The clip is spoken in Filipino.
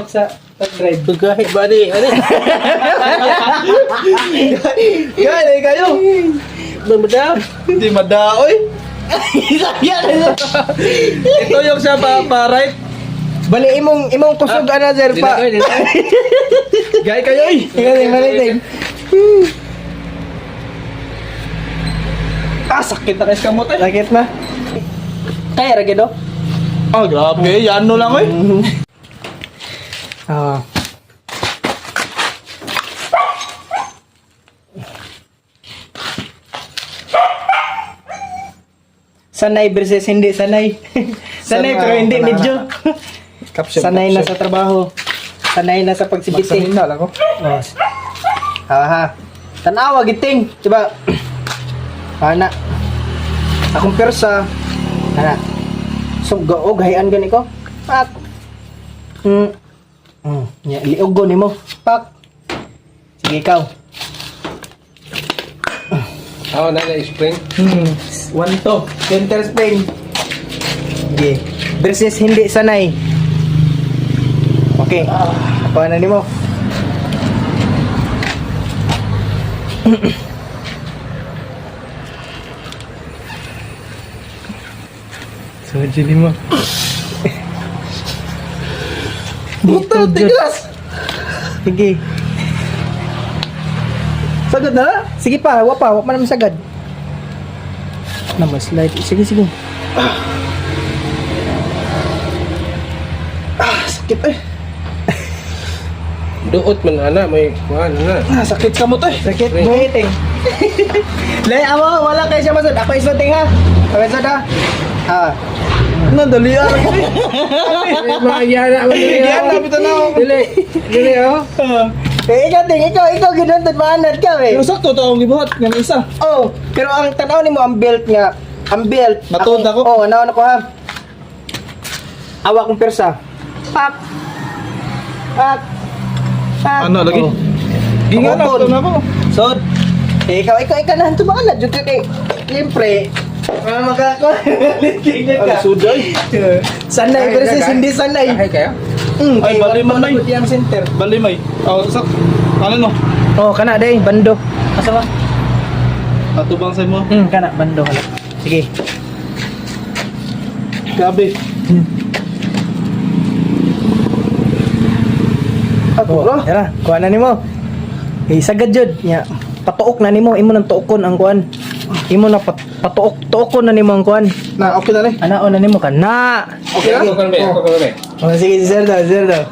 sa pag-drive. Kahit ba ni? Ano? Gani kayo. Madam. Hindi madaoy. Ito yung sa pa-right. Bali imong kusog another pa. Gay kayo eh. Gani malitin. Sakit na kayo sa kamot eh. Sakit na. Kaya ra gido. Oh, grabe. Yan no lang eh. Ah. Sanay versus hindi sanay. Sanay pero hindi medyo. Sanay na sa trabaho. Sanay na sa pagsibiti. Magsahin na lang ako. Oh. Ha. Tanawa giting, diba? Ana. Akong persa. Ana. So gaog hayan gani ko. Pak. Ya, liog nimo. Pak. Sige ikaw. Ako na spring. 1 to. Center spring. Sige. Versus hindi sanay. Okay. Apa na nimo? So, jadi mo. Buto, tigas. Sige. Sagad na. Sige pa, wa man naman sagad. Na mas light. Sige. Sakit eh. Duot man ana may kuan na. Sakit sa kamot eh. Sakit. Buhiting. Lai, awa, wala kayo siya masod. Ako isuting ha. Ako isod ha. Nadali ah. Magyana man Yan na bitaw na. Dili oh. Ikaw ginuntod maanad ka eh. Pero sakto to ang gibuhat ng isa. Oh, pero ang tanaw nimo ang belt nga. Ang belt. Matuod ako? Oh, naon ako ha. Awa kong persa. Pak. Ano lagi? Oh. Gingan na Ako, ito na ako. Sod. Ikaw na hanto maanad jud kay. Siyempre, magkakakuha. Ano suday? Sanay versus hindi sanay. Kahay kayo? Ay, bali man may. Yung center. Bali may. Oh, sak. Ano no? Oh, kana day bando. Asa ba? Atubang sa mo. Kana bando hala. Sige. Gabi. Ako ra. Tara, kuha na nimo. Sagad jud nya. Patuok na nimo, imo nang tuokon ang kuan. Imo na patuok-tuokon na nimo ang kuan. Na, okay na rin. Ana na nimo kana. Okay na? Ako kan be. Oh, sige, zero daw.